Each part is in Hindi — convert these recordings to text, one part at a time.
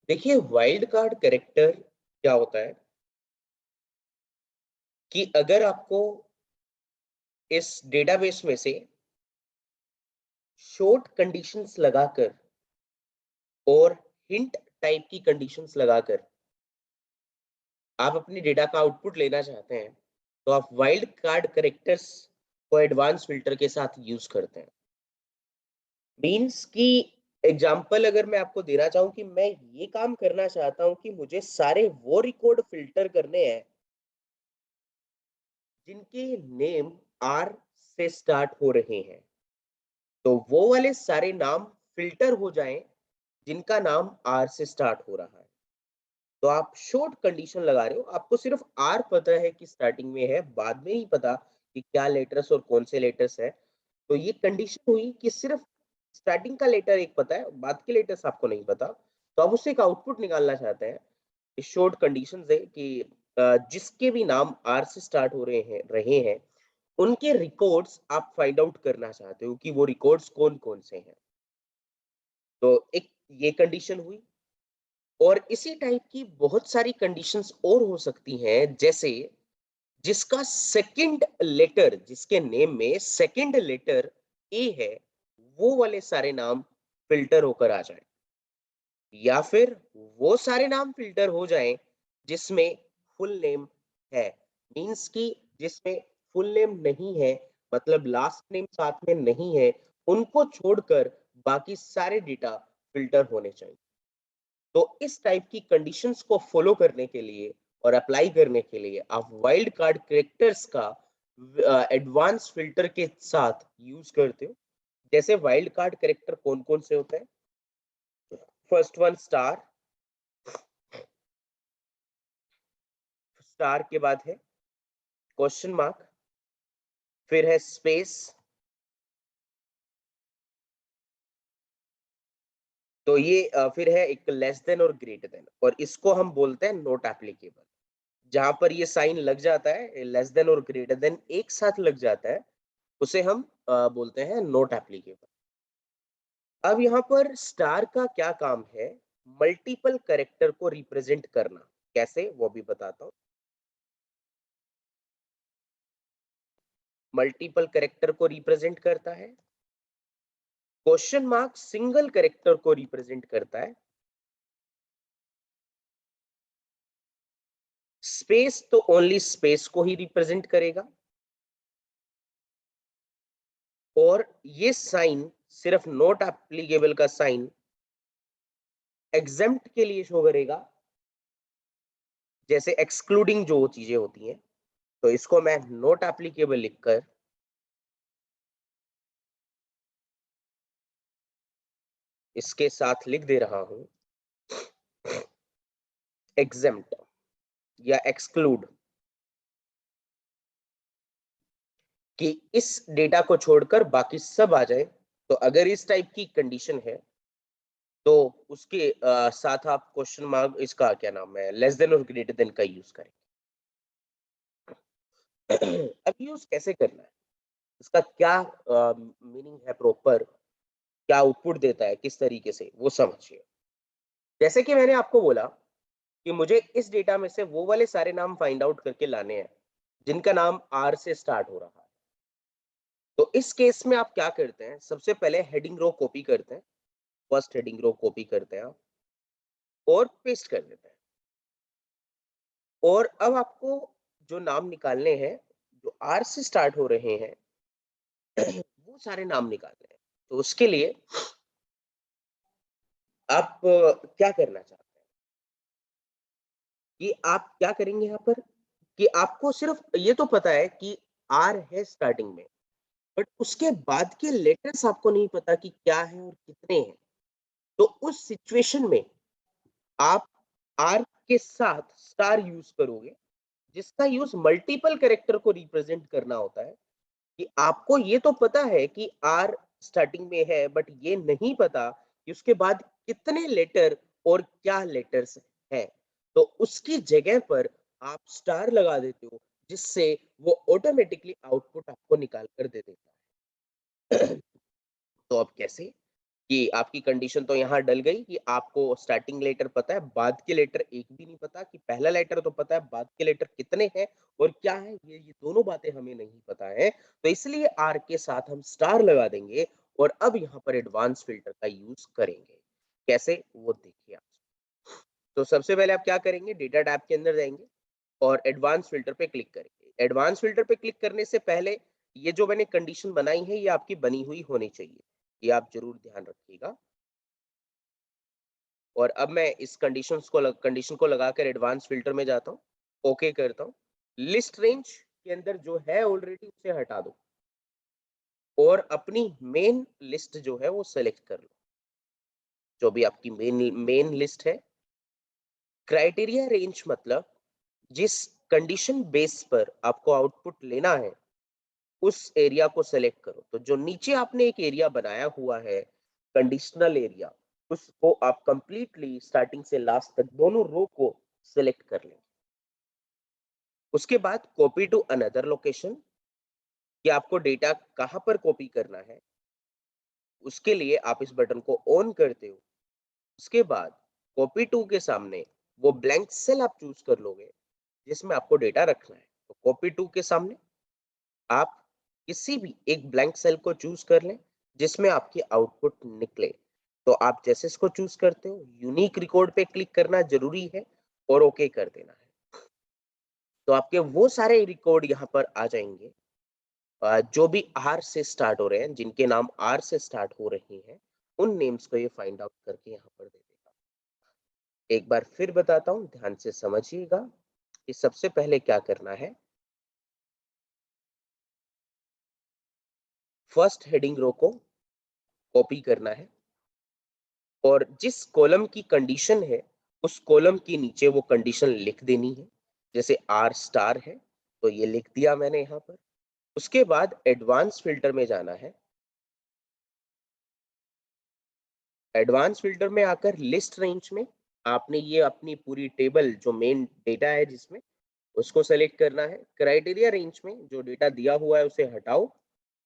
देखिए वाइल्ड कार्ड कैरेक्टर क्या होता है कि अगर आपको इस डेटाबेस में से शॉर्ट कंडीशंस लगाकर और हिंट टाइप की कंडीशंस लगाकर आप अपनी डेटा का आउटपुट लेना चाहते हैं, तो आप वाइल्ड कार्ड कैरेक्टर्स को एडवांस फिल्टर के साथ यूज करते हैं। मीन्स कि एग्जाम्पल अगर मैं आपको देना चाहूँ कि मैं ये काम करना चाहता हूँ कि मुझे सारे वो रिकॉर्ड फिल्टर करने हैं जिनके नेम आर से स्टार्ट हो रहे हैं। तो वो वाले सारे नाम फिल्टर हो जाएं जिनका नाम आर से स्टार्ट हो रहा है। तो आप शॉर्ट कंडीशन लगा रहे हो, आपको सिर्फ आर पता है कि स्टार्टिंग में है, बाद में नहीं पता कि क्या लेटर्स और कौन से लेटर्स है। तो ये कंडीशन हुई कि सिर्फ स्टार्टिंग का लेटर एक पता है, बाद के लेटर्स आपको नहीं पता। तो आप उससे एक आउटपुट निकालना चाहते हैं। शॉर्ट कंडीशंस है कि जिसके भी नाम आर से स्टार्ट हो रहे हैं उनके रिकॉर्ड्स आप फाइंड आउट करना चाहते हो कि वो रिकॉर्ड्स कौन-कौन से हैं। तो एक ये कंडीशन हुई और इसी टाइप की बहुत सारी कंडीशंस और हो सकती हैं, जैसे जिसका सेकंड लेटर, जिसके नेम में सेकंड लेटर ए है, वो वाले सारे नाम फ़िल्टर होकर आ जाएँ। या फिर वो सारे नाम फ़िल्टर हो जाएँ जिसमें फुल नेम है। मीन्स कि जिसमें फुल नेम नहीं है, मतलब लास्ट नेम साथ में नहीं है, उनको छोड़कर बाकी सारे डेटा फ़िल्टर होने चाहिए। तो इस टाइप की कंडीशंस को फॉलो करने के लिए और अप्लाई करने के लिए आप वाइल्ड कार्ड कैरेक्टर्स का एडवांस फ़िल्टर के साथ यूज़ करते हो। जैसे वाइल्ड कार्ड कैरेक्टर कौन-कौन से होते हैं? फर्स्ट वन स्टार, स्टार के बाद है क्वेश्चन मार्क, फिर है स्पेस, तो ये फिर है एक लेस देन और ग्रेटर देन, और इसको हम बोलते हैं नॉट एप्लीकेबल। जहाँ पर ये साइन लग जाता है, लेस देन और ग्रेटर देन एक साथ लग जाता है, उसे हम बोलते हैं नॉट एप्लीकेबल। अब यहाँ पर स्टार का क्या काम है? मल्टीपल कैरेक्टर को रिप्रेजेंट करना। कैसे? वो भी बताता हूँ। मल्टीपल कैरेक्टर को रिप्रेजेंट करता है। क्वेश्चन मार्क सिंगल कैरेक्टर को रिप्रेजेंट करता है। स्पेस तो ओनली स्पेस को ही रिप्रेजेंट करेगा। और ये साइन सिर्फ नॉट एप्लीकेबल का साइन एग्जेम्प्ट के लिए शो करेगा, जैसे एक्सक्लूडिंग जो चीजें होती हैं। तो इसको मैं नॉट एप्लीकेबल लिखकर इसके साथ लिख दे रहा हूं एग्जेम्प्ट या एक्सक्लूड, कि इस डेटा को छोड़कर बाकी सब आ जाए। तो अगर इस टाइप की कंडीशन है तो उसके साथ आप क्वेश्चन मार्क, इसका क्या नाम है, लेस देन और ग्रेटर देन का यूज करें। अब यूज कैसे करना है, इसका क्या मीनिंग है प्रॉपर, क्या आउटपुट देता है, किस तरीके से, वो समझिए। जैसे कि मैंने आपको बोला कि मुझे इस डेटा में से वो वाले सारे नाम फाइंड आउट करके लाने हैं जिनका नाम आर से स्टार्ट हो रहा है। तो इस केस में आप क्या करते हैं, सबसे पहले हेडिंग रो कॉपी करते हैं, फर्स्ट हेडिंग रो कॉपी करते हैं आप और पेस्ट कर देते हैं। और अब आपको जो नाम निकालने हैं, जो आर से स्टार्ट हो रहे हैं, वो सारे नाम निकालने हैं। तो उसके लिए आप क्या करना चाहते हैं कि आप क्या करेंगे यहाँ पर, कि आपको सिर्फ ये तो पता है कि आर है स्टार्टिंग में, बट उसके बाद के लेटर्स आपको नहीं पता कि क्या है और कितने हैं। तो उस सिचुएशन में आप आर के साथ स्टार यूज करोगे, जिसका यूज मल्टीपल कैरेक्टर को रिप्रेजेंट करना होता है। कि आपको ये तो पता है कि आर स्टार्टिंग में है, बट ये नहीं पता कि उसके बाद कितने लेटर और क्या लेटर्स है। तो उसकी जगह पर आप स्टार लगा देते हो, जिससे वो ऑटोमेटिकली आउटपुट आपको निकाल कर दे देता है। तो अब कैसे? कि आपकी कंडीशन तो यहाँ डल गई कि आपको स्टार्टिंग लेटर पता है, बाद के लेटर एक भी नहीं पता, कि पहला लेटर तो पता है, बाद के लेटर कितने हैं और क्या है, ये दोनों बातें हमें नहीं पता है। तो इसलिए आर के साथ हम स्टार लगा देंगे और अब यहाँ पर एडवांस फिल्टर का यूज करेंगे। कैसे, वो देखिए आप। तो सबसे पहले आप क्या करेंगे, डेटा टैब के अंदर जाएंगे और एडवांस फिल्टर पे क्लिक करेंगे। एडवांस फिल्टर पे क्लिक करने से पहले ये जो मैंने कंडीशन बनाई है, ये आपकी बनी हुई होनी चाहिए, ये आप जरूर ध्यान रखिएगा। और अब मैं इस कंडीशन को लगाकर एडवांस फिल्टर में जाता हूँ, ओके करता हूँ। लिस्ट रेंज के अंदर जो है ऑलरेडी उसे हटा दो और अपनी मेन लिस्ट जो है वो सेलेक्ट कर लो, जो भी आपकी मेन लिस्ट है। क्राइटेरिया रेंज मतलब जिस कंडीशन बेस पर आपको आउटपुट लेना है, उस एरिया को सेलेक्ट करो। तो जो नीचे आपने एक एरिया बनाया हुआ है, कंडीशनल एरिया, उसको आप कंप्लीटली स्टार्टिंग से लास्ट तक दोनों रो को सेलेक्ट कर लें। उसके बाद कॉपी टू अनदर लोकेशन, कि आपको डेटा कहां पर कॉपी करना है, उसके लिए आप इस बटन को ऑन करते हो। उसके बाद कॉपी टू के सामने वो ब्लैंक सेल आप चूज कर लोगे जिसमें आपको डेटा रखना है। तो कॉपी टू के सामने आप किसी भी एक ब्लैंक सेल को चूज कर लें जिसमें आपकी आउटपुट निकले। तो आप जैसे इसको चूज करते हो, यूनिक रिकॉर्ड पे क्लिक करना जरूरी है और ओके कर देना है। तो आपके वो सारे रिकॉर्ड यहाँ पर आ जाएंगे जो भी आर से स्टार्ट हो रहे हैं, जिनके नाम आर से स्टार्ट हो रहे हैं, उन नेम्स को ये फाइंड आउट करके यहाँ पर दे देगा। एक बार फिर बताता हूँ, ध्यान से समझिएगा कि सबसे पहले क्या करना है। फर्स्ट हेडिंग रो को कॉपी करना है और जिस कॉलम की कंडीशन है, उस कॉलम के नीचे वो कंडीशन लिख देनी है। जैसे आर स्टार है, तो ये लिख दिया मैंने यहाँ पर। उसके बाद एडवांस फिल्टर में जाना है। एडवांस फिल्टर में आकर लिस्ट रेंज में आपने ये अपनी पूरी टेबल जो मेन डेटा है जिसमें, उसको सेलेक्ट करना है। क्राइटेरिया रेंज में जो डेटा दिया हुआ है उसे हटाओ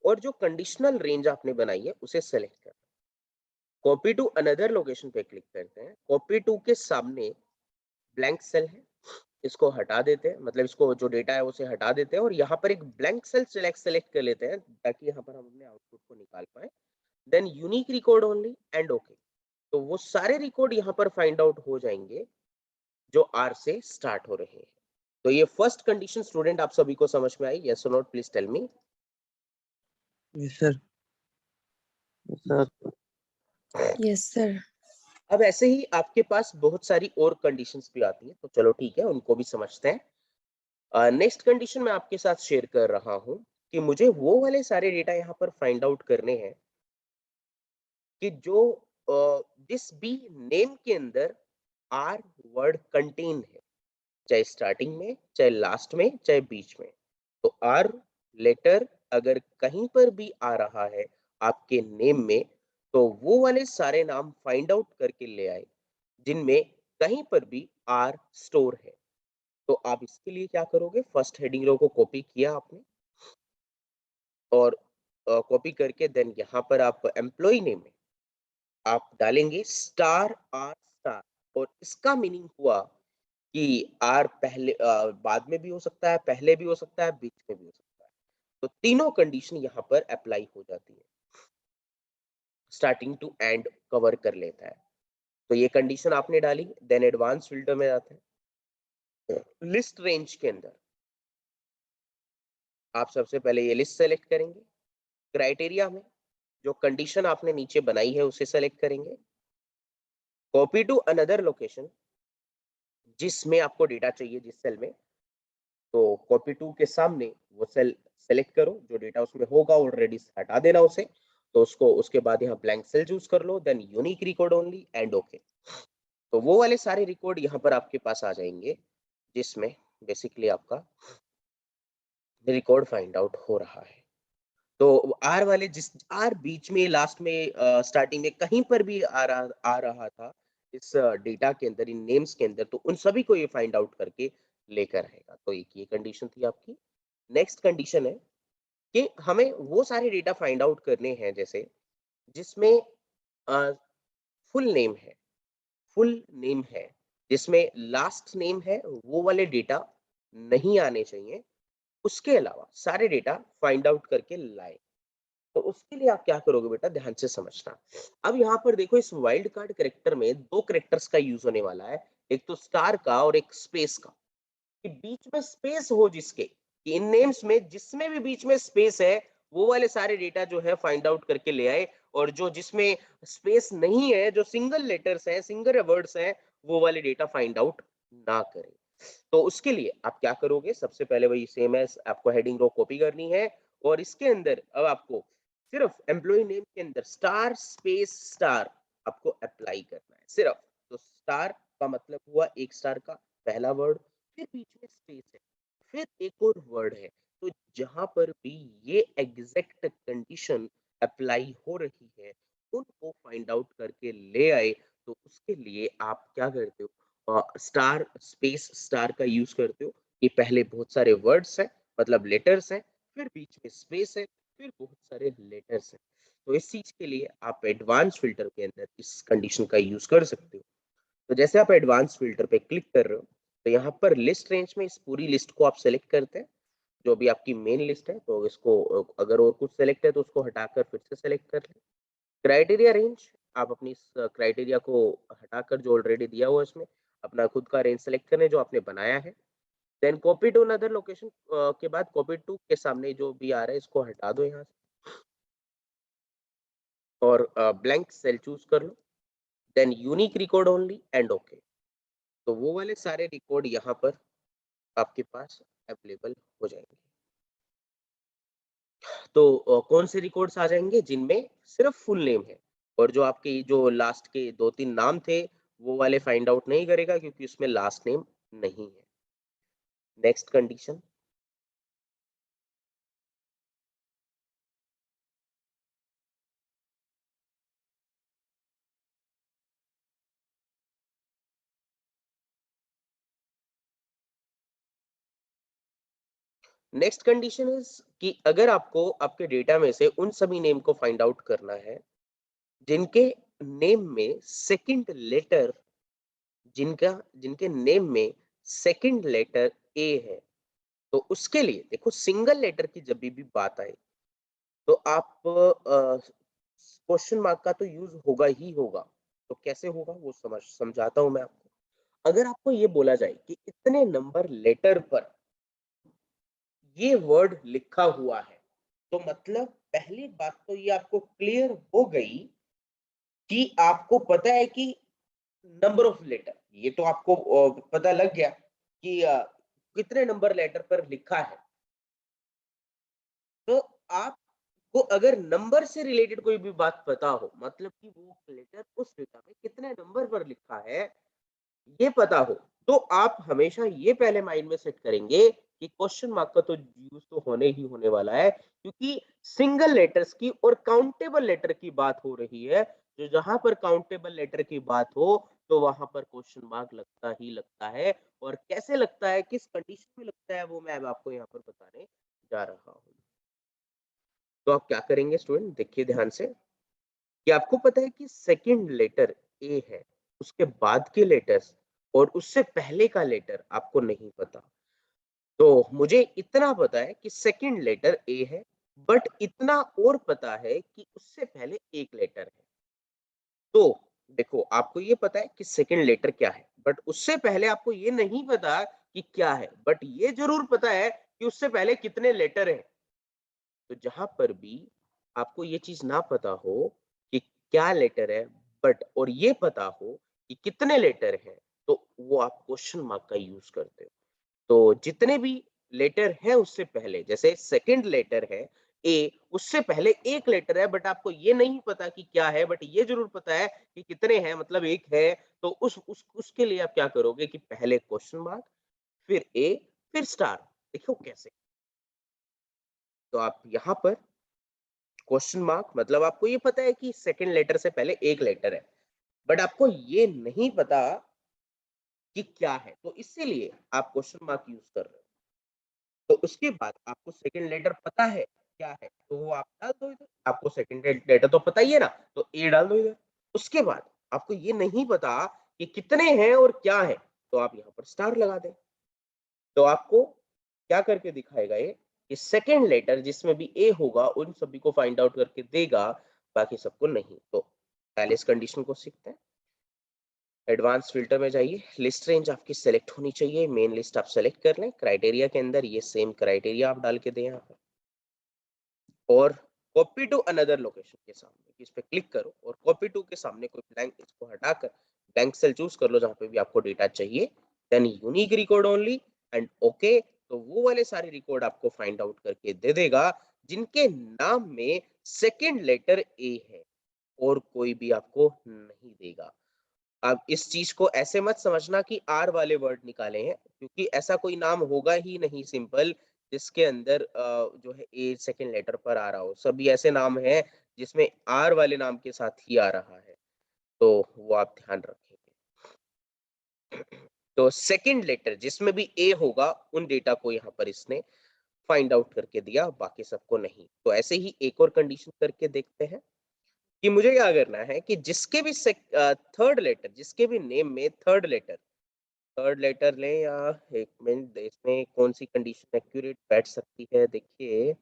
और जो कंडीशनल रेंज आपने बनाई है उसे सेलेक्ट करना। कॉपी टू अनदर लोकेशन पे क्लिक करते हैं। कॉपी टू के सामने ब्लैंक सेल है, इसको हटा देते हैं, मतलब इसको जो डेटा है उसे हटा देते हैं और यहाँ पर एक ब्लैंक सेल सेलेक्ट कर लेते हैं ताकि यहाँ पर हम अपने आउटपुट को निकाल पाए। Then unique record only and okay. तो वो सारे रिकॉर्ड यहाँ पर फाइंड आउट हो जाएंगे जो आर से स्टार्ट हो रहे हैं। तो ये फर्स्ट कंडीशन स्टूडेंट आप सभी को समझ में आई? यस और not, please tell me. Yes sir. Sir yes sir. अब ऐसे ही आपके पास बहुत सारी और कंडीशंस भी आती हैं, तो चलो ठीक है, उनको भी समझते हैं। नेक्स्ट कंडीशन मैं आपके साथ शेयर कर रहा हूं कि मुझे वो वाले सारे डेटा यहाँ पर फाइंड आउट करने हैं कि जो जिस भी नेम के अंदर आर वर्ड कंटेन है, चाहे स्टार्टिंग में, चाहे लास्ट में, चाहे बीच में। तो आर लेटर अगर कहीं पर भी आ रहा है आपके नेम में, तो वो वाले सारे नाम फाइंड आउट करके ले आए जिनमें कहीं पर भी आर स्टोर है। तो आप इसके लिए क्या करोगे, फर्स्ट हेडिंग रो को कॉपी किया आपने और कॉपी करके देन यहाँ पर आप एम्प्लॉय नेम में आप डालेंगे स्टार आर स्टार। और इसका मीनिंग हुआ कि आर पहले बाद में भी हो सकता है, पहले भी हो सकता है, बीच में भी हो सकता है। तो तीनों कंडीशन यहाँ पर अप्लाई हो जाती है, स्टार्टिंग टू एंड कवर कर लेता है। तो ये कंडीशन आपने डाली, देन एडवांस फिल्टर में जाते हैं। लिस्ट रेंज के अंदर आप सबसे पहले ये लिस्ट सेलेक्ट करेंगे। क्राइटेरिया में जो कंडीशन आपने नीचे बनाई है उसे सेलेक्ट करेंगे। कॉपी टू अनदर लोकेशन, जिसमें आपको डेटा चाहिए जिस सेल में, तो कॉपी टू के सामने वो सेल सेलेक्ट करो, जो डेटा उसमें होगा ऑलरेडी हटा देना उसे। तो उसको उसके बाद यहाँ ब्लैंक सेल चूज कर लो, then unique record only and okay. तो वो वाले सारे रिकॉर्ड यहाँ पर आपके पास आ जाएंगे जिसमें बेसिकली आपका रिकॉर्ड फाइंड आउट हो रहा है। तो आर वाले जिस आर बीच में, लास्ट में, स्टार्टिंग में कहीं पर भी आ रहा था इस डेटा के अंदर, इन नेम्स के अंदर, तो उन सभी को ये फाइंड आउट करके लेकर आएगा। तो एक ये कंडीशन थी आपकी। नेक्स्ट कंडीशन है कि हमें वो सारे डेटा फाइंड आउट करने हैं जैसे जिसमें फुल नेम है, फुल नेम है जिसमें लास्ट नेम है, वो वाले डेटा नहीं आने चाहिए। उसके अलावा सारे डेटा फाइंड आउट करके लाए। तो उसके लिए आप क्या करोगे बेटा, ध्यान से समझना। अब यहाँ पर देखो, इस वाइल्ड कार्ड कैरेक्टर में दो कैरेक्टर्स का यूज होने वाला है, एक तो स्टार का और एक स्पेस का। कि बीच में स्पेस हो जिसके, कि इन नेम्स में जिसमें भी बीच में स्पेस है, वो वाले सारे डेटा जो है फाइंड आउट करके ले आए। और जो जिसमें स्पेस नहीं है, जो सिंगल लेटर्स हैं, सिंगल वर्ड्स हैं, वो वाले डेटा फाइंड आउट ना करें। तो उसके लिए आप क्या करोगे, सबसे पहले वही सेम है, आपको हेडिंग रो कॉपी करनी है। और इसके अंदर अब आपको सिर्फ एम्प्लॉय नेम के अंदर स्टार स्पेस स्टार आपको अप्लाई करना है सिर्फ। तो स्टार का मतलब हुआ एक स्टार का पहला वर्ड, फिर बीच में स्पेस है, फिर एक और वर्ड है। तो जहां पर भी ये एग्जैक्ट कंडीशन अप्लाई हो रही है, उनको फाइंड आउट करके ले आए। तो उसके लिए आप क्या करते हो, स्टार स्पेस स्टार का यूज करते हो। कि पहले बहुत सारे वर्ड्स हैं, मतलब लेटर्स हैं, फिर बीच में स्पेस है, फिर बहुत सारे लेटर्स हैं। तो इस चीज के लिए आप एडवांस फिल्टर के अंदर इस कंडीशन का यूज कर सकते हो। तो जैसे आप एडवांस फिल्टर पे क्लिक कर रहे हो, तो यहाँ पर लिस्ट रेंज में इस पूरी लिस्ट को आप सेलेक्ट करते हैं, जो भी आपकी मेन लिस्ट है। तो इसको अगर और कुछ सेलेक्ट है तो उसको हटाकर फिर से सेलेक्ट कर लें। क्राइटेरिया रेंज, आप अपनी इस क्राइटेरिया को हटाकर जो ऑलरेडी दिया हुआ है इसमें अपना खुद का रेंज सेलेक्ट करें जो आपने बनाया है। Then copy to another location के बाद कॉपी टू के सामने जो भी आ रहा है इसको हटा दो यहाँ से, और ब्लैंक सेल चूज कर लो। Then unique record only and okay. तो वो वाले सारे रिकॉर्ड यहाँ पर आपके पास अवेलेबल हो जाएंगे। तो कौन से रिकॉर्ड्स आ जाएंगे, जिनमें सिर्फ फुल नेम है, और जो आपके जो लास्ट के दो तीन नाम थे वो वाले फाइंड आउट नहीं करेगा क्योंकि उसमें लास्ट नेम नहीं है। Next condition, next condition is कि अगर आपको आपके डेटा में से उन सभी नेम को फाइंड आउट करना है जिनके नेम में सेकंड लेटर, जिनका जिनके नेम में सेकंड लेटर ए है। तो उसके लिए देखो, सिंगल लेटर की जब भी बात आए तो आप क्वेश्चन मार्क का तो यूज होगा ही होगा। तो कैसे होगा वो समझाता हूं मैं आपको। अगर आपको ये बोला जाए कि इतने नंबर लेटर पर ये वर्ड लिखा हुआ है, तो मतलब पहली बात तो ये आपको क्लियर हो गई कि आपको पता है कि नंबर ऑफ लेटर, ये तो आपको पता लग गया कि कितने नंबर लेटर पर लिखा है। तो आपको अगर नंबर से रिलेटेड कोई भी बात पता हो, मतलब कि वो लेटर उस डेटा में कितने नंबर पर लिखा है, ये पता हो, तो आप हमेशा ये पहले माइंड में सेट करेंगे कि क्वेश्चन मार्क का तो यूज तो होने ही होने वाला है, क्योंकि सिंगल लेटर्स की और काउंटेबल लेटर की बात हो रही है। जो जहां पर काउंटेबल लेटर की बात हो, तो वहां पर क्वेश्चन मार्क लगता ही लगता है। और कैसे लगता है, किस कंडीशन में लगता है, वो मैं अब आपको यहाँ पर बताने जा रहा हूँ। तो आप क्या करेंगे स्टूडेंट, देखिए ध्यान से, कि आपको पता है कि सेकंड लेटर ए है, उसके बाद के लेटर्स और उससे पहले का लेटर आपको नहीं पता। तो मुझे इतना पता है कि सेकंड लेटर ए है, बट इतना और पता है कि उससे पहले एक लेटर है। तो देखो, आपको ये पता है कि सेकंड लेटर क्या है, बट उससे पहले आपको ये नहीं पता कि क्या है, बट ये जरूर पता है कि उससे पहले कितने लेटर हैं। तो जहां पर भी आपको ये चीज ना पता हो कि क्या लेटर है, बट और ये पता हो कि कितने लेटर हैं, तो वो आप क्वेश्चन मार्क का यूज करते हो। तो जितने भी लेटर है उससे पहले, जैसे सेकंड लेटर है ए, उससे पहले एक लेटर है, बट आपको ये नहीं पता कि क्या है, बट ये जरूर पता है कि कितने हैं, मतलब एक है। तो उसके लिए आप क्या करोगे कि पहले क्वेश्चन मार्क, फिर ए, फिर स्टार। देखो कैसे। तो आप यहाँ पर क्वेश्चन मार्क, मतलब आपको ये पता है कि सेकंड लेटर से पहले एक लेटर है, बट आपको ये नहीं पता कि क्या है, तो इसीलिए आप क्वेश्चन मार्क यूज कर रहे हो। तो उसके बाद आपको सेकंड लेटर पता है क्या है, तो वो आप डाल दो इधर। आपको सेकंड लेटर तो पता ही है ना, तो ए डाल दो इधर। उसके बाद आपको ये नहीं पता कि कितने हैं और क्या है, तो आप यहाँ पर स्टार लगा दें। तो आपको क्या करके दिखाएगा ये कि सेकंड लेटर जिसमें भी ए होगा उन सभी को फाइंड आउट करके देगा, बाकी सबको नहीं। तो पहले इस कंडीशन को सीखते हैं। एडवांस फिल्टर में जाइए, लिस्ट रेंज आपकी सेलेक्ट होनी चाहिए, मेन लिस्ट आप सेलेक्ट कर लें। क्राइटेरिया के अंदर ये सेम क्राइटेरिया आप डाल के दें यहाँ पर, और कॉपी टू अनदर लोकेशन के सामने इस पे क्लिक करो और कॉपी टू के सामने कोई ब्लैंक, इसको हटाकर ब्लैंक सेल चूज कर लो जहाँ पे भी आपको डेटा चाहिए, then unique record only and okay. तो वो वाले सारे रिकॉर्ड आपको फाइंड आउट करके दे देगा जिनके नाम में सेकंड लेटर ए है, और कोई भी आपको नहीं देगा। अब इस चीज को ऐसे मत समझना कि आर वाले वर्ड निकाले हैं, क्योंकि ऐसा कोई नाम होगा ही नहीं सिंपल जिसके अंदर जो है ए सेकंड लेटर पर आ रहा हो। सभी ऐसे नाम हैं जिसमें आर वाले नाम के साथ ही आ रहा है, तो वो आप ध्यान रखेंगे। तो सेकंड लेटर जिसमें भी ए होगा उन डेटा को यहाँ पर इसने फाइंड आउट करके दिया, बाकी सबको नहीं। तो ऐसे ही एक और कंडीशन करके देखते हैं कि मुझे क्या करना है कि जिसके भी थर्ड लेटर, जिसके भी नेम में थर्ड लेटर लें, या एक मिनट इसमें कौन सी कंडीशन एक्यूरेट बैठ सकती है, देखिए।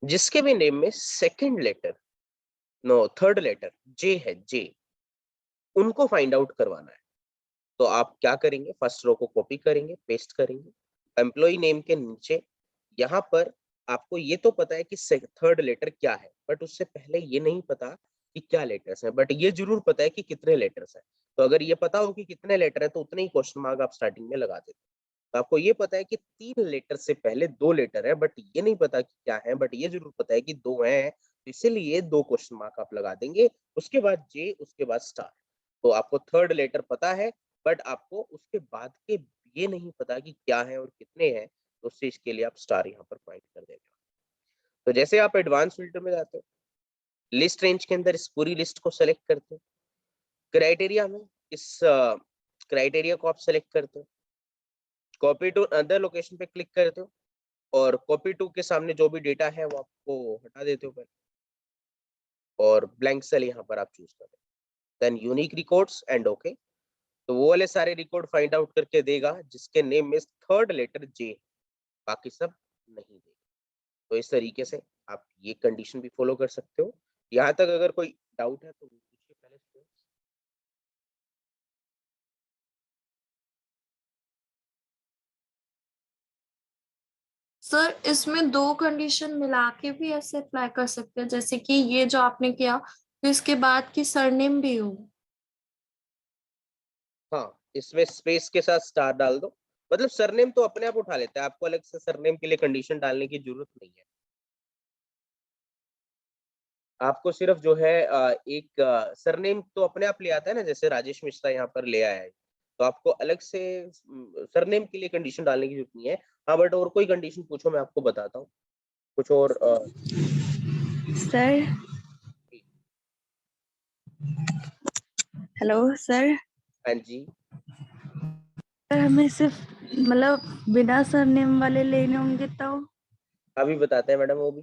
जिसके भी नेम में second letter, no third letter J है, जे, उनको फाइंड आउट करवाना है। तो आप क्या करेंगे, फर्स्ट रो को कॉपी करेंगे, पेस्ट करेंगे, एम्प्लॉय नेम के नीचे यहाँ पर आपको ये तो पता है कि थर्ड लेटर क्या है, बट उससे पहले ये नहीं पता कि क्या लेटर्स हैं, बट ये जरूर पता है कि कितने लेटर्स हैं। तो अगर ये पता हो कि कितने लेटर है तो उतने ही क्वेश्चन मार्क आप स्टार्टिंग में लगा देते। तो आपको ये पता है कि 3 लेटर से पहले 2 लेटर है, बट ये नहीं पता कि क्या है, बट ये जरूर पता है कि 2 हैं, तो इसीलिए 2 क्वेश्चन मार्क आप लगा देंगे। उसके बाद जे, उसके बाद स्टार। तो आपको थर्ड लेटर पता है, बट आपको उसके बाद के ये नहीं पता कि क्या है और कितने हैं, तो उस चीज के लिए आप स्टार यहाँ पर फाइंड कर देंगे। तो जैसे आप एडवांस फिल्टर में जाते हो, लिस्ट रेंज के अंदर इस पूरी लिस्ट को सेलेक्ट करते हो, क्राइटेरिया में इस क्राइटेरिया को आप सेलेक्ट करते हो, कॉपी टू अदर लोकेशन पे क्लिक करते हो, और कॉपी टू के सामने जो भी डेटा है वो आपको हटा देते हो पहले, और ब्लैंक सेल यहाँ पर आप चूज कर देन यूनिक रिकॉर्ड्स एंड ओके। तो वो वाले सारे रिकॉर्ड फाइंड आउट करके देगा जिसके नेम में थर्ड लेटर जे, बाकी सब नहीं देगा। तो इस तरीके से आप ये कंडीशन भी फॉलो कर सकते हो। यहाँ तक अगर कोई डाउट है तो पूछिए पहले से। सर इसमें 2 कंडीशन मिला के भी ऐसे अप्लाई कर सकते हैं, जैसे कि ये जो आपने किया तो इसके बाद की सरनेम भी हो। हाँ, इसमें स्पेस के साथ स्टार डाल दो, मतलब सरनेम तो अपने आप उठा लेता है, आपको अलग से सरनेम के लिए कंडीशन डालने की जरूरत नहीं है। आपको सिर्फ जो है एक सरनेम तो अपने आप ले आता है ना, जैसे राजेश मिश्रा यहाँ पर ले आया है, तो आपको अलग से सरनेम के लिए कंडीशन डालने की जरूरत नहीं है। हाँ, बट और कोई कंडीशन पूछो, मैं आपको बताता हूँ कुछ और। Sir hello sir. हाँ जी, सर हमें सिर्फ मतलब बिना सरनेम वाले लेने होंगे तो? अभी बताते हैं मैडम वो भी।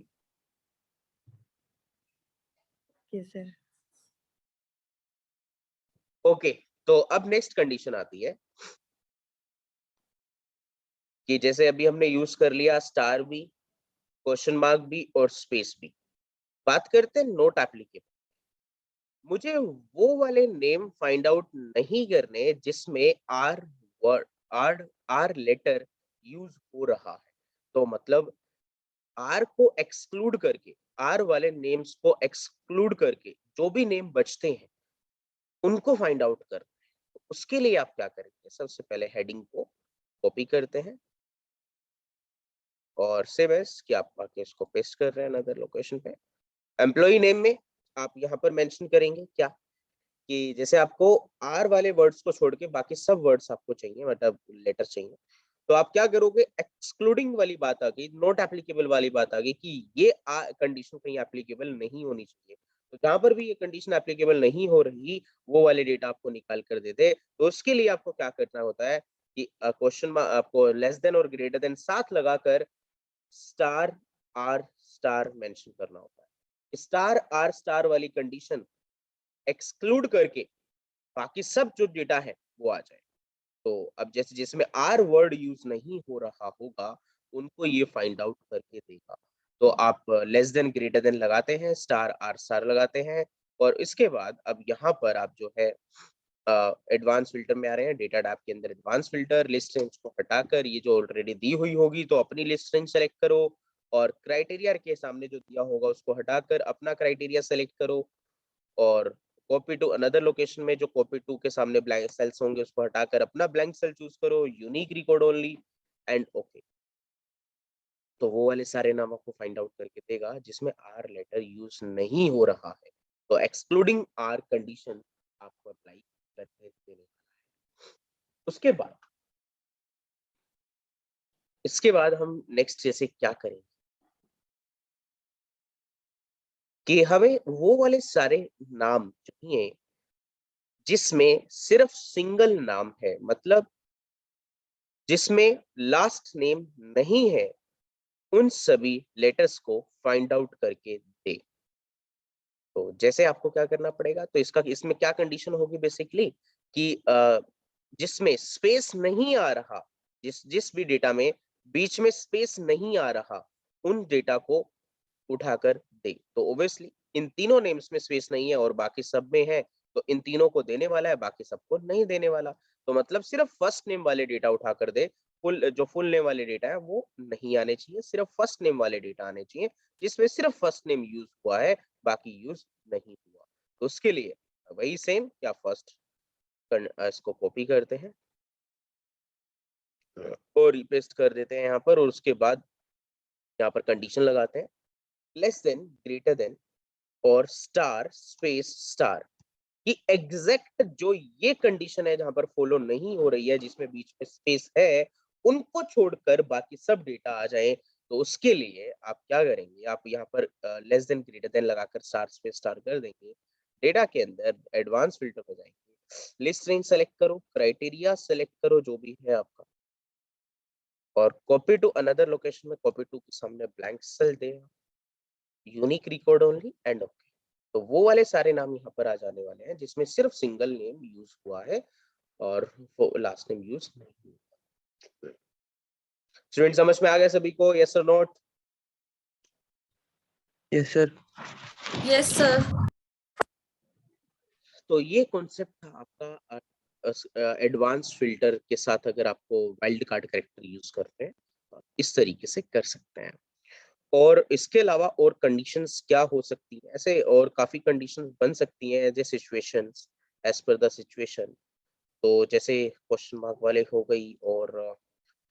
सर ओके, तो अब नेक्स्ट कंडीशन आती है कि जैसे अभी हमने यूज कर लिया स्टार भी, क्वेश्चन मार्क भी और स्पेस भी। बात करते हैं नोट एप्लीकेबल। मुझे वो वाले नेम फाइंड आउट नहीं करने जिसमें R word, R letter use हो रहा है। तो मतलब आर को एक्सक्लूड करके, आर वाले नेम्स को एक्सक्लूड करके जो भी नेम बचते हैं उनको फाइंड आउट करना है। तो उसके लिए आप क्या करेंगे, सबसे पहले हेडिंग को कॉपी करते हैं, और सेम एज कि आप आके इसको पेस्ट कर रहे हैं अनदर लोकेशन पे। एम्प्लॉय नेम में आप यहाँ पर मेंशन करेंगे क्या, कि जैसे आपको आर वाले वर्ड्स को छोड़ के बाकी सब वर्ड्स आपको चाहिए, मतलब लेटर चाहिए, तो आप क्या करोगे, एक्सक्लूडिंग वाली बात आ गई, नॉट एप्लीकेबल वाली बात आ गई कि ये कंडीशन कहीं एप्लीकेबल नहीं होनी चाहिए। तो जहां पर भी ये कंडीशन एप्लीकेबल नहीं हो रही, वो वाले डेटा आपको निकाल कर दे दे। तो उसके लिए आपको क्या करना होता है कि क्वेश्चन आपको लेस देन और ग्रेटर देन साथ लगाकर स्टार आर स्टार मेंशन करना होता है। स्टार आर स्टार वाली कंडीशन एक्सक्लूड करके बाकी सब जो डेटा है वो आ जाए। तो अब जैसे जिसमें आर वर्ड यूज नहीं हो रहा होगा उनको ये फाइंड आउट करके देगा। तो आप लेस देन ग्रेटर देन लगाते हैं, स्टार आर स्टार लगाते हैं, और इसके बाद अब यहाँ पर आप जो है एडवांस फिल्टर में आ रहे हैं। डेटा टैब के अंदर एडवांस फिल्टर, लिस्ट रेंज को हटाकर ये जो ऑलरेडी दी हुई होगी तो अपनी लिस्ट रेंज सेलेक्ट करो, और क्राइटेरिया के सामने जो दिया होगा उसको हटाकर अपना क्राइटेरिया सेलेक्ट करो, और कॉपी टू अनदर लोकेशन में जो कॉपी टू के सामने ब्लैंक सेल्स होंगे उसको हटाकर अपना ब्लैंक सेल चूज करो, unique record only, and okay. तो वो वाले सारे नाम आपको फाइंड आउट करके देगा जिसमें आर लेटर यूज नहीं हो रहा है। तो एक्सक्लूडिंग आर कंडीशन आपको अप्लाई करके देने वाला है। उसके बाद इसके बाद हम नेक्स्ट जैसे क्या करेंगे कि हमें वो वाले सारे नाम चाहिए जिसमें सिर्फ सिंगल नाम है, मतलब जिसमें लास्ट नेम नहीं है, उन सभी लेटर्स को फाइंड आउट करके दे। तो जैसे आपको क्या करना पड़ेगा, तो इसका इसमें क्या कंडीशन होगी बेसिकली कि जिसमें स्पेस नहीं आ रहा, जिस जिस भी डेटा में बीच में स्पेस नहीं आ रहा, उन डेटा को उठाकर दे। तो ऑब्वियसली इन तीनों नेम्स में स्पेस नहीं है और बाकी सब में है, तो इन तीनों को देने वाला है, बाकी सबको नहीं देने वाला। तो मतलब सिर्फ फर्स्ट नेम वाले डेटा उठाकर दे, फुल नेम वाले डेटा है वो नहीं आने चाहिए, सिर्फ फर्स्ट नेम वाले डेटा आने चाहिए जिसमें सिर्फ फर्स्ट नेम यूज हुआ है, बाकी यूज नहीं हुआ। तो उसके लिए वही सेम या फर्स्ट इसको कॉपी करते हैं और रिपेस्ट कर देते हैं यहाँ पर, और उसके बाद यहाँ पर कंडीशन लगाते हैं लेस देन, ग्रेटर देन और स्टार स्पेस स्टार। कि एग्जैक्ट जो ये कंडीशन है जहां पर फॉलो नहीं हो रही है, जिसमें बीच में स्पेस है, उनको छोड़कर बाकी सब डेटा आ जाए। तो उसके लिए आप क्या करेंगे, आप यहाँ पर लेस देन ग्रेटर देन लगाकर स्टार स्पेस स्टार कर देंगे। डेटा के अंदर एडवांस फिल्टर हो जाएंगे, लिस्ट रेंज सेलेक्ट करो, क्राइटेरिया सेलेक्ट करो जो भी है आपका, और कॉपी टू अनदर लोकेशन में कॉपी टू के सामने ब्लैंक सेल दे, unique record only, and okay. तो वो वाले सारे नाम यहाँ पर आ जाने वाले हैं जिसमें सिर्फ सिंगल नेम यूज हुआ है और वो लास्ट नेम यूज नहीं हुआ। स्टूडेंट समझ में आ गया सभी को, यस और note? Yes sir. Yes sir. तो ये कॉन्सेप्ट था आपका एडवांस फिल्टर के साथ। अगर आपको वाइल्ड कार्ड कैरेक्टर यूज करते हैं तो इस तरीके से कर सकते हैं। और इसके अलावा और कंडीशंस क्या हो सकती है, ऐसे और काफी कंडीशंस बन सकती हैं as a situations, as per the situation. तो जैसे क्वेश्चन मार्क वाले हो गई, और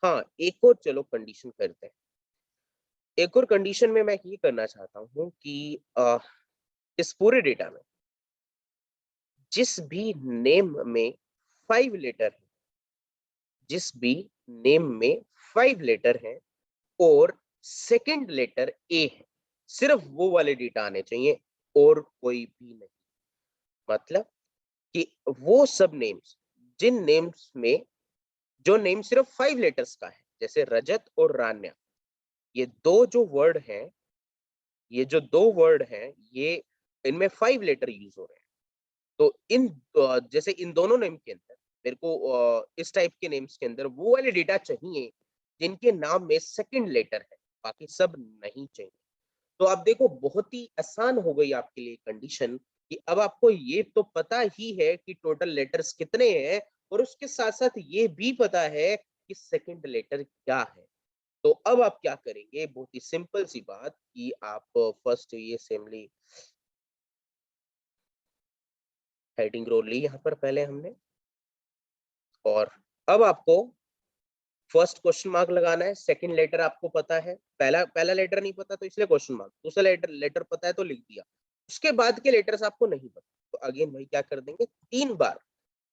हाँ एक और चलो कंडीशन करते हैं। एक और कंडीशन में मैं ये करना चाहता हूँ कि इस पूरे डेटा में जिस भी नेम में 5 लेटर है, जिस भी नेम में 5 लेटर है और सेकंड लेटर ए है, सिर्फ वो वाले डेटा आने चाहिए और कोई भी नहीं। मतलब कि वो सब नेम्स जिन नेम्स में जो नेम सिर्फ 5 लेटर्स का है, जैसे रजत और रान्या, ये दो जो वर्ड हैं, ये जो दो वर्ड हैं, ये इनमें 5 लेटर यूज हो रहे हैं। तो इन जैसे इन दोनों नेम के अंदर मेरे को इस टाइप के नेम्स के अंदर वो वाले डेटा चाहिए जिनके नाम में सेकंड लेटर है, बाकी सब नहीं चाहिए। तो आप देखो बहुत ही आसान हो गई आपके लिए कंडीशन कि अब आपको ये तो पता ही है कि टोटल लेटर्स कितने हैं, और उसके साथ साथ ये भी पता है कि सेकंड लेटर क्या है। तो अब आप क्या करेंगे, बहुत ही सिंपल सी बात कि आप फर्स्ट ये असेंबली हेडिंग रो ली यहाँ पर पहले हमने, और अब आपको फर्स्ट क्वेश्चन मार्क लगाना है। सेकंड लेटर आपको पता है, पहला लेटर नहीं पता तो इसलिए क्वेश्चन मार्क, दूसरा लेटर पता है तो लिख दिया। उसके बाद के लेटर्स आपको नहीं पता तो अगेन वही क्या कर देंगे, 3 बार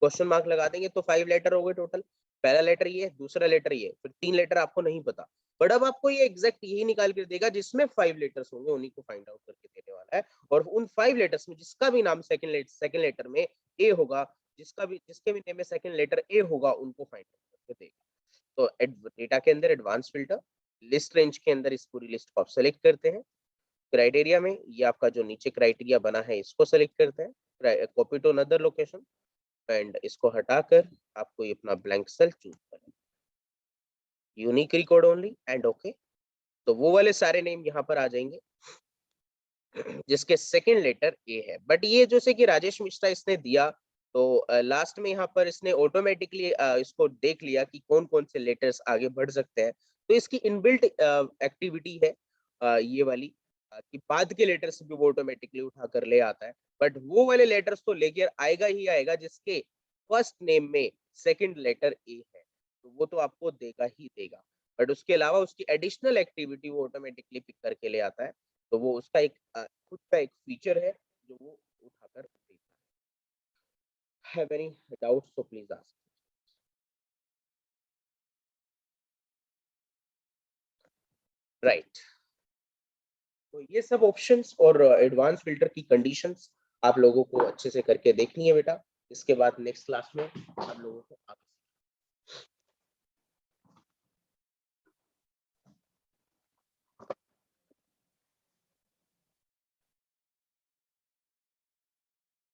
क्वेश्चन मार्क लगा देंगे। तो 5 लेटर हो गए टोटल, पहला लेटर ये, दूसरा लेटर ये, फिर 3 लेटर आपको नहीं पता। बट अब आपको ये एग्जैक्ट यही निकाल कर देगा जिसमें 5 लेटर्स होंगे, उन्हीं को फाइंड आउट करके देने वाला है। और उन 5 लेटर्स में जिसका भी नाम सेकंड लेटर में ए होगा, जिसके भी नेम में सेकंड लेटर ए होगा, उनको फाइंड आउट करके देगा। तो डेटा के अंदर एडवांस फिल्टर, लिस्ट रेंज के अंदर इस पूरी लिस्ट को आप सेलेक्ट करते हैं। क्राइटेरिया में ये आपका जो नीचे क्राइटेरिया बना है इसको सेलेक्ट करते हैं, copy to another location, and इसको हटाकर आपको ये अपना ब्लैंक सेल चूज करना है, unique record only and okay. तो वो वाले सारे नेम यहाँ पर आ जाएंगे जिसके सेकंड लेटर ए है। बट ये जैसे कि राजेश मिश्रा इसने दिया तो लास्ट में यहाँ पर इसने ऑटोमेटिकली इसको देख लिया कि कौन कौन से लेटर्स आगे बढ़ सकते हैं, तो इसकी इनबिल्ट एक्टिविटी है ये वाली कि बाद के लेटर्स भी वो ऑटोमेटिकली उठा कर ले आता है। बट वो वाले लेटर्स तो लेकर आएगा ही आएगा जिसके फर्स्ट नेम में सेकंड लेटर ए है, तो वो तो आपको देगा ही देगा। बट उसके अलावा उसकी एडिशनल एक्टिविटी वो ऑटोमेटिकली पिक करके ले आता है, तो वो उसका एक खुद का एक फीचर है जो वो उठाकर देता है। Have any doubts so please ask. Right, तो ये सब ऑप्शंस और एडवांस फिल्टर की कंडीशंस आप लोगों को अच्छे से करके देखनी है बेटा। इसके बाद नेक्स्ट क्लास में आप लोगों को